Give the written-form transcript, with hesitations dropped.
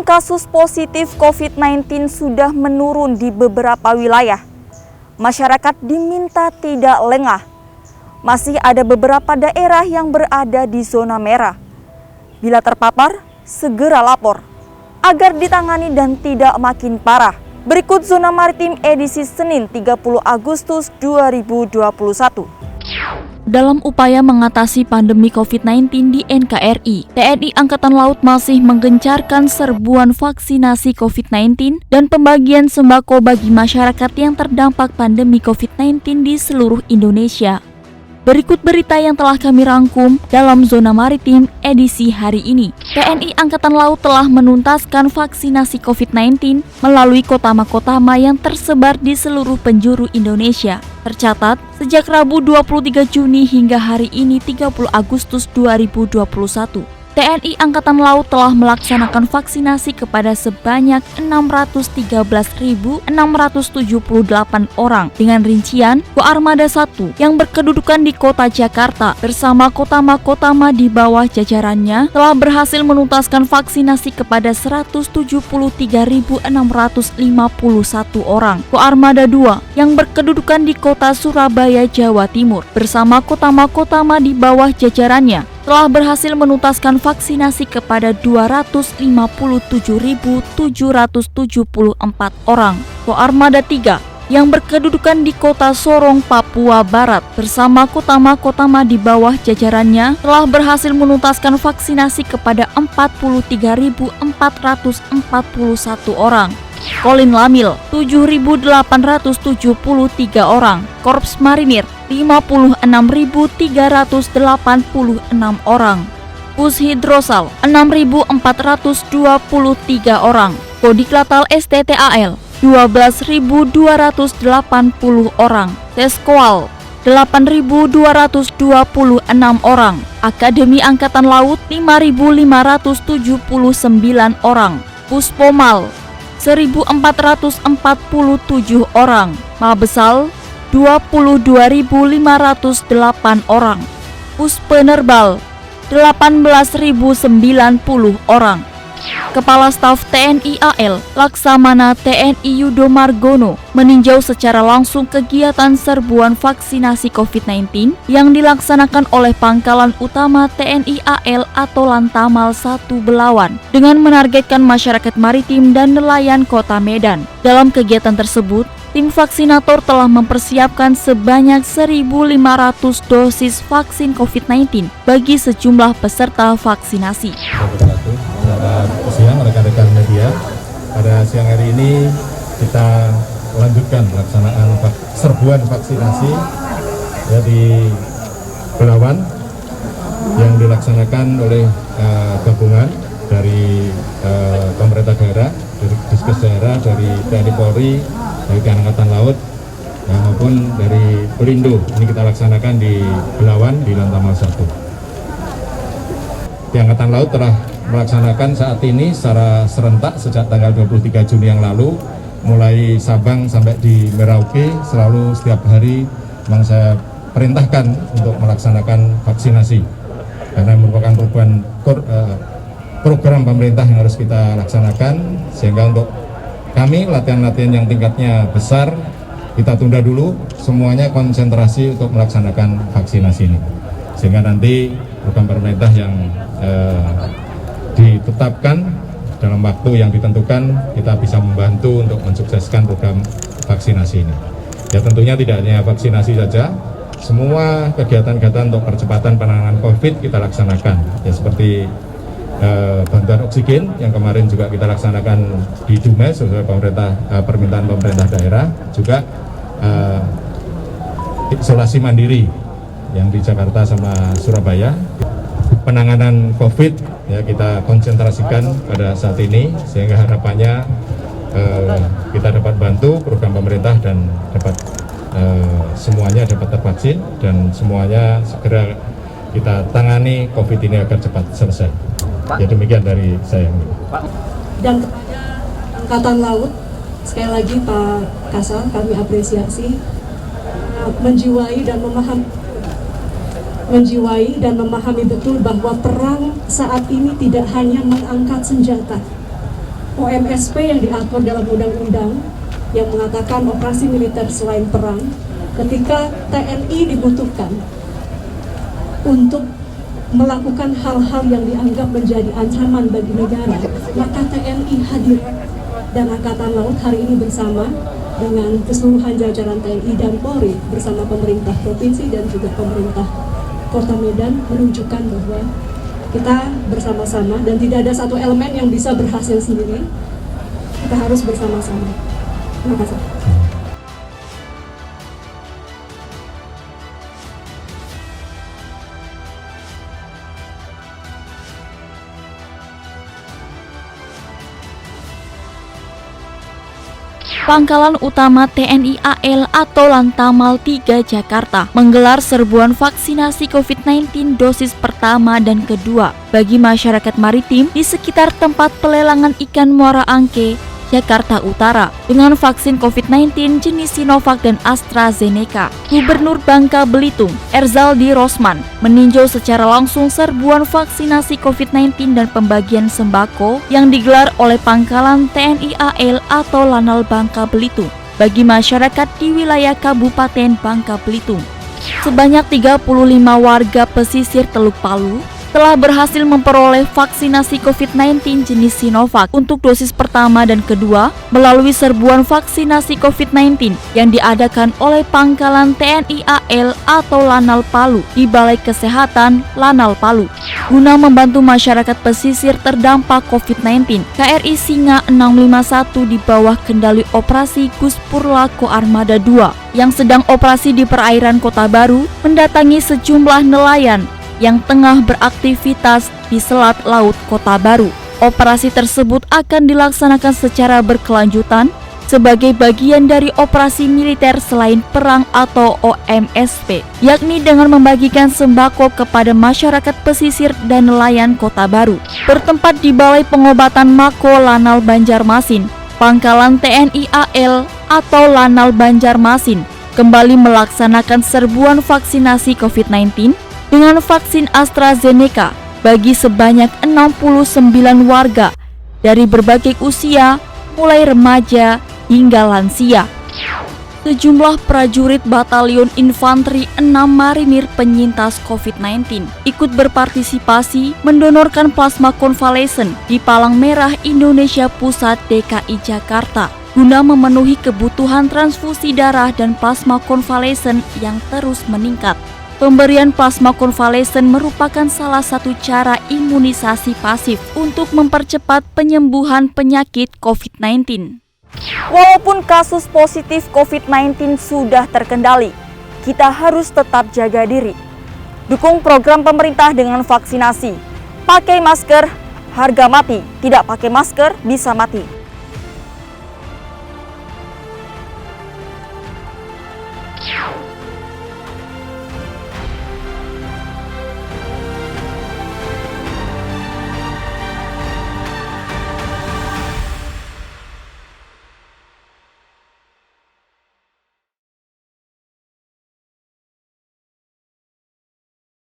kasus positif COVID-19 sudah menurun di beberapa wilayah. Masyarakat diminta tidak lengah. Masih ada beberapa daerah yang berada di zona merah. Bila terpapar, segera lapor agar ditangani dan tidak makin parah. Berikut Zona Maritim edisi Senin 30 Agustus 2021. Dalam upaya mengatasi pandemi COVID-19 di NKRI, TNI Angkatan Laut masih menggencarkan serbuan vaksinasi COVID-19 dan pembagian sembako bagi masyarakat yang terdampak pandemi COVID-19 di seluruh Indonesia. Berikut berita yang telah kami rangkum dalam Zona Maritim edisi hari ini. TNI Angkatan Laut telah menuntaskan vaksinasi COVID-19 melalui kotama-kotama yang tersebar di seluruh penjuru Indonesia. Tercatat, sejak Rabu 23 Juni hingga hari ini 30 Agustus 2021, TNI Angkatan Laut telah melaksanakan vaksinasi kepada sebanyak 613.678 orang dengan rincian Koarmada 1 yang berkedudukan di Kota Jakarta bersama kotama-kotama di bawah jajarannya telah berhasil menuntaskan vaksinasi kepada 173.651 orang. Koarmada 2 yang berkedudukan di Kota Surabaya, Jawa Timur bersama kotama-kotama di bawah jajarannya telah berhasil menuntaskan vaksinasi kepada 257.774 orang. Koarmada 3 yang berkedudukan di Kota Sorong, Papua Barat bersama kotama-kotama di bawah jajarannya telah berhasil menuntaskan vaksinasi kepada 43.441 orang. Kolin Lamil 7.873 orang, Korps Marinir 56.386 orang, Pus Hidrosal 6.423 orang, Kodiklatal STTAL 12.280 orang, Teskoal 8.226 orang, Akademi Angkatan Laut 5.579 orang, Puspomal 1.447 orang, Mabesal 22.508 orang, Puspenerbal 18.090 orang. Kepala Staf TNI AL Laksamana TNI Yudo Margono meninjau secara langsung kegiatan serbuan vaksinasi COVID-19 yang dilaksanakan oleh Pangkalan Utama TNI AL atau Lantamal 1 Belawan dengan menargetkan masyarakat maritim dan nelayan Kota Medan. Dalam kegiatan tersebut, tim vaksinator telah mempersiapkan sebanyak 1.500 dosis vaksin COVID-19 bagi sejumlah peserta vaksinasi. Selamat siang rekan-rekan media. Pada siang hari ini kita lanjutkan pelaksanaan serbuan vaksinasi di Belawan yang dilaksanakan oleh gabungan dari pemerintah daerah, dari Diskes daerah, dari TNI Polri, dari Angkatan Laut, maupun dari Pelindo. Ini kita laksanakan di Belawan di Lantamal 1. Di Angkatan Laut telah melaksanakan saat ini secara serentak sejak tanggal 23 Juni yang lalu, mulai Sabang sampai di Merauke. Selalu setiap hari memang saya perintahkan untuk melaksanakan vaksinasi karena merupakan program pemerintah yang harus kita laksanakan, sehingga untuk kami latihan-latihan yang tingkatnya besar kita tunda dulu, semuanya konsentrasi untuk melaksanakan vaksinasi ini, sehingga nanti program pemerintah yang ditetapkan dalam waktu yang ditentukan kita bisa membantu untuk mensukseskan program vaksinasi ini. Ya tentunya tidak hanya vaksinasi saja, semua kegiatan-kegiatan untuk percepatan penanganan COVID kita laksanakan. Ya seperti bantuan oksigen yang kemarin juga kita laksanakan di Dumes sesuai permintaan pemerintah daerah, juga isolasi mandiri yang di Jakarta sama Surabaya. Penanganan COVID ya kita konsentrasikan pada saat ini, sehingga harapannya kita dapat bantu program pemerintah dan dapat semuanya dapat tervaksin dan semuanya segera kita tangani COVID ini agar cepat selesai. Ya demikian dari saya. Dan kepada Angkatan Laut, sekali lagi Pak Kasal, kami apresiasi menjiwai dan memahami betul bahwa perang saat ini tidak hanya mengangkat senjata, OMSP yang diatur dalam undang-undang yang mengatakan operasi militer selain perang, ketika TNI dibutuhkan untuk melakukan hal-hal yang dianggap menjadi ancaman bagi negara, maka TNI hadir. Dan Angkatan Laut hari ini bersama dengan keseluruhan jajaran TNI dan Polri bersama pemerintah provinsi dan juga pemerintah Kota Medan menunjukkan bahwa kita bersama-sama dan tidak ada satu elemen yang bisa berhasil sendiri. Kita harus bersama-sama. Terima kasih. Pangkalan Utama TNI AL atau Lantamal 3 Jakarta menggelar serbuan vaksinasi COVID-19 dosis pertama dan kedua bagi masyarakat maritim di sekitar tempat pelelangan ikan Muara Angke, Jakarta Utara dengan vaksin COVID-19 jenis Sinovac dan AstraZeneca. Gubernur Bangka Belitung, Erzaldi Rosman, meninjau secara langsung serbuan vaksinasi COVID-19 dan pembagian sembako yang digelar oleh Pangkalan TNI AL atau Lanal Bangka Belitung bagi masyarakat di wilayah Kabupaten Bangka Belitung. Sebanyak 35 warga pesisir Teluk Palu telah berhasil memperoleh vaksinasi COVID-19 jenis Sinovac untuk dosis pertama dan kedua melalui serbuan vaksinasi COVID-19 yang diadakan oleh Pangkalan TNI AL atau Lanal Palu di Balai Kesehatan Lanal Palu. Guna membantu masyarakat pesisir terdampak COVID-19, KRI Singa 651 di bawah kendali operasi Guspur Lako Armada 2 yang sedang operasi di perairan Kota Baru mendatangi sejumlah nelayan yang tengah beraktivitas di Selat Laut Kota Baru. Operasi tersebut akan dilaksanakan secara berkelanjutan sebagai bagian dari operasi militer selain perang atau OMSP, yakni dengan membagikan sembako kepada masyarakat pesisir dan nelayan Kota Baru. Bertempat di Balai Pengobatan Mako Lanal Banjarmasin, Pangkalan TNI AL atau Lanal Banjarmasin kembali melaksanakan serbuan vaksinasi COVID-19 dengan vaksin AstraZeneca bagi sebanyak 69 warga dari berbagai usia, mulai remaja hingga lansia. Sejumlah prajurit Batalion Infanteri 6 Marinir penyintas COVID-19 ikut berpartisipasi mendonorkan plasma konvalesen di Palang Merah Indonesia Pusat DKI Jakarta guna memenuhi kebutuhan transfusi darah dan plasma konvalesen yang terus meningkat. Pemberian plasma konvalesen merupakan salah satu cara imunisasi pasif untuk mempercepat penyembuhan penyakit COVID-19. Walaupun kasus positif COVID-19 sudah terkendali, kita harus tetap jaga diri. Dukung program pemerintah dengan vaksinasi. Pakai masker, harga mati. Tidak pakai masker, bisa mati.